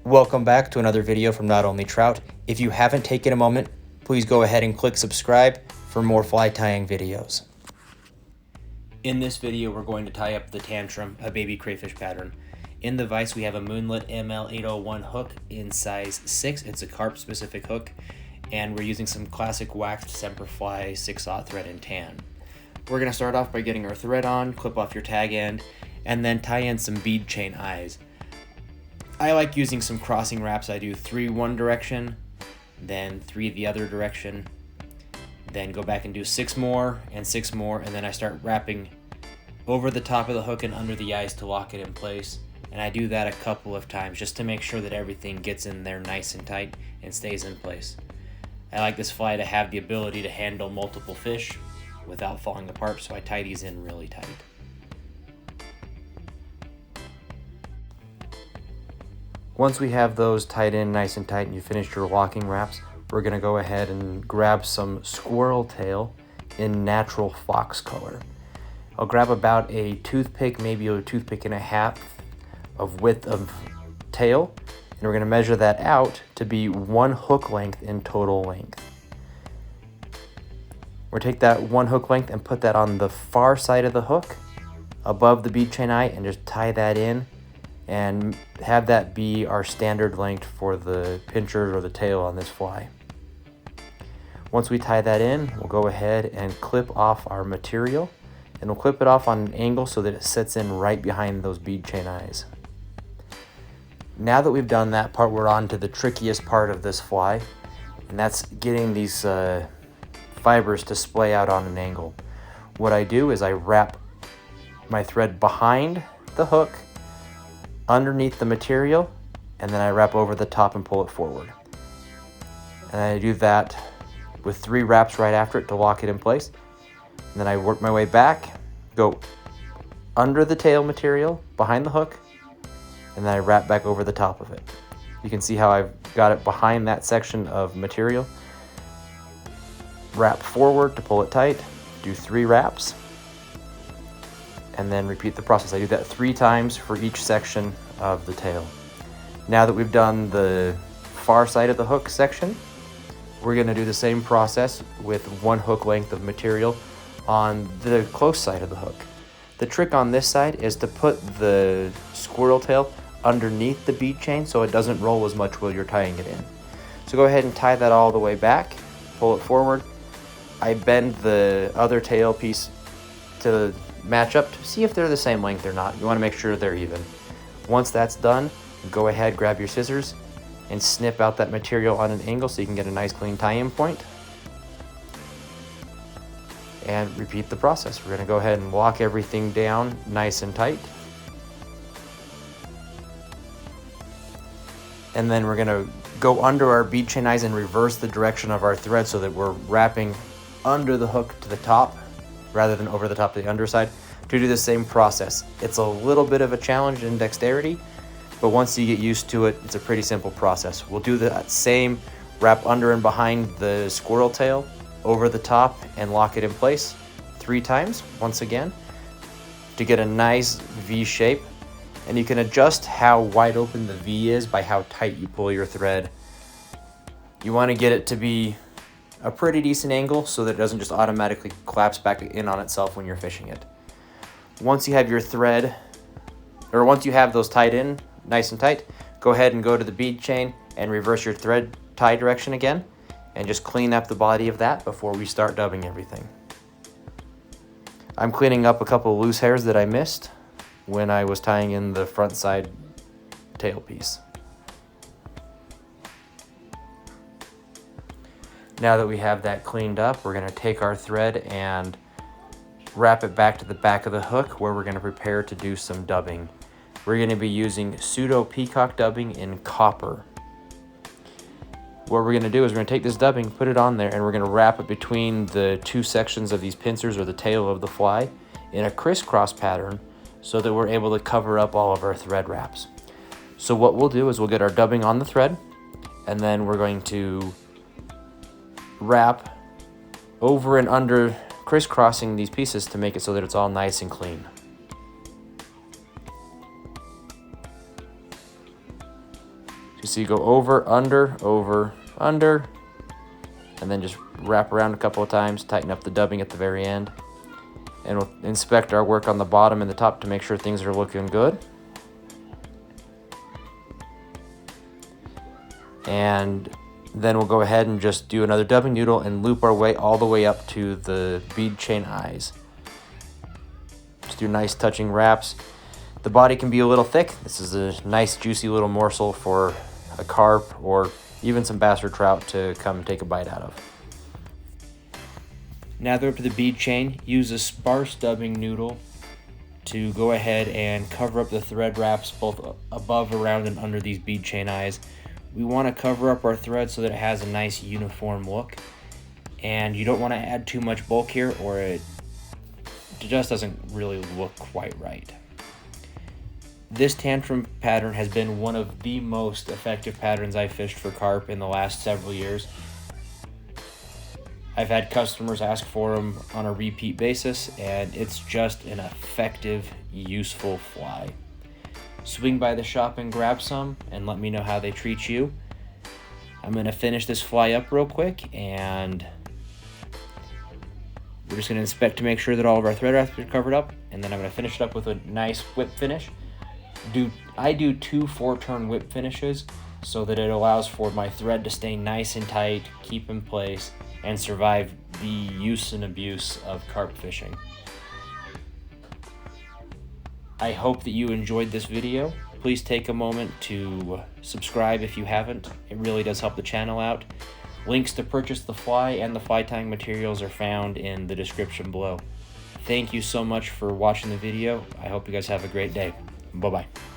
Welcome back to another video from Not Only Trout. If you haven't taken a moment, please go ahead and click subscribe for more fly tying videos. In this video, we're going to tie up the Tantrum, a baby crayfish pattern. In the vise, we have a Moonlit ML801 hook in size 6. It's a carp specific hook, and we're using some classic waxed Semperfli 6/0 thread in tan. We're going to start off by getting our thread on, clip off your tag end, and then tie in some bead chain eyes. I like using some crossing wraps. I do 3 one direction, then 3 the other direction, then go back and do 6 more and 6 more, and then I start wrapping over the top of the hook and under the eyes to lock it in place. And I do that a couple of times just to make sure that everything gets in there nice and tight and stays in place. I like this fly to have the ability to handle multiple fish without falling apart, so I tie these in really tight. Once we have those tied in nice and tight and you finished your locking wraps, we're going to go ahead and grab some squirrel tail in natural fox color. I'll grab about a toothpick, maybe a toothpick and a half of width of tail, and we're going to measure that out to be 1 hook length in total length. We'll take that 1 hook length and put that on the far side of the hook above the bead chain eye and just tie that in and have that be our standard length for the pincher or the tail on this fly. Once we tie that in, we'll go ahead and clip off our material, and we'll clip it off on an angle so that it sits in right behind those bead chain eyes. Now that we've done that part, we're on to the trickiest part of this fly, and that's getting these fibers to splay out on an angle. What I do is I wrap my thread behind the hook, underneath the material, and then I wrap over the top and pull it forward. And I do that with 3 wraps right after it to lock it in place. And then I work my way back, go under the tail material, behind the hook, and then I wrap back over the top of it. You can see how I've got it behind that section of material. Wrap forward to pull it tight, do 3 wraps, and then repeat the process. I do that 3 times for each section of the tail. Now that we've done the far side of the hook section, we're going to do the same process with 1 hook length of material on the close side of the hook. The trick on this side is to put the squirrel tail underneath the bead chain so it doesn't roll as much while you're tying it in. So go ahead and tie that all the way back, pull it forward. I bend the other tail piece to match up to see if they're the same length or not. You want to make sure they're even. Once that's done, go ahead, grab your scissors and snip out that material on an angle so you can get a nice clean tie-in point. And repeat the process. We're going to go ahead and lock everything down nice and tight. And then we're going to go under our bead chain eyes and reverse the direction of our thread so that we're wrapping under the hook to the top rather than over the top to the underside to do the same process. It's a little bit of a challenge in dexterity, but once you get used to it, it's a pretty simple process. We'll do that same wrap under and behind the squirrel tail, over the top, and lock it in place 3 times once again to get a nice V shape. And you can adjust how wide open the V is by how tight you pull your thread. You want to get it to be a pretty decent angle so that it doesn't just automatically collapse back in on itself when you're fishing it. Once you have your thread, or once you have those tied in nice and tight, go ahead and go to the bead chain and reverse your thread tie direction again and just clean up the body of that before we start dubbing everything. I'm cleaning up a couple of loose hairs that I missed when I was tying in the front side tail piece. Now that we have that cleaned up, we're going to take our thread and wrap it back to the back of the hook where we're going to prepare to do some dubbing. We're going to be using pseudo peacock dubbing in copper. What we're going to do is we're going to take this dubbing, put it on there, and we're going to wrap it between the 2 sections of these pincers or the tail of the fly in a crisscross pattern so that we're able to cover up all of our thread wraps. So what we'll do is we'll get our dubbing on the thread, and then we're going to wrap over and under, crisscrossing these pieces to make it so that it's all nice and clean. So you go over, under, and then just wrap around a couple of times, tighten up the dubbing at the very end. And we'll inspect our work on the bottom and the top to make sure things are looking good. And then we'll go ahead and just do another dubbing noodle and loop our way all the way up to the bead chain eyes. Just do nice touching wraps. The body can be a little thick. This is a nice juicy little morsel for a carp or even some bass or trout to come take a bite out of. Now that we're up to the bead chain, use a sparse dubbing noodle to go ahead and cover up the thread wraps both above, around, and under these bead chain eyes. We want to cover up our thread so that it has a nice uniform look, and you don't want to add too much bulk here or it just doesn't really look quite right. This Tantrum pattern has been one of the most effective patterns I've fished for carp in the last several years. I've had customers ask for them on a repeat basis, and it's just an effective, useful fly. Swing by the shop and grab some, and let me know how they treat you. I'm going to finish this fly up real quick, and we're just going to inspect to make sure that all of our thread wraps are covered up, and then I'm going to finish it up with a nice whip finish. I do 2 4-turn whip finishes so that it allows for my thread to stay nice and tight, keep in place, and survive the use and abuse of carp fishing. I hope that you enjoyed this video. Please take a moment to subscribe if you haven't. It really does help the channel out. Links to purchase the fly and the fly tying materials are found in the description below. Thank you so much for watching the video. I hope you guys have a great day. Bye-bye.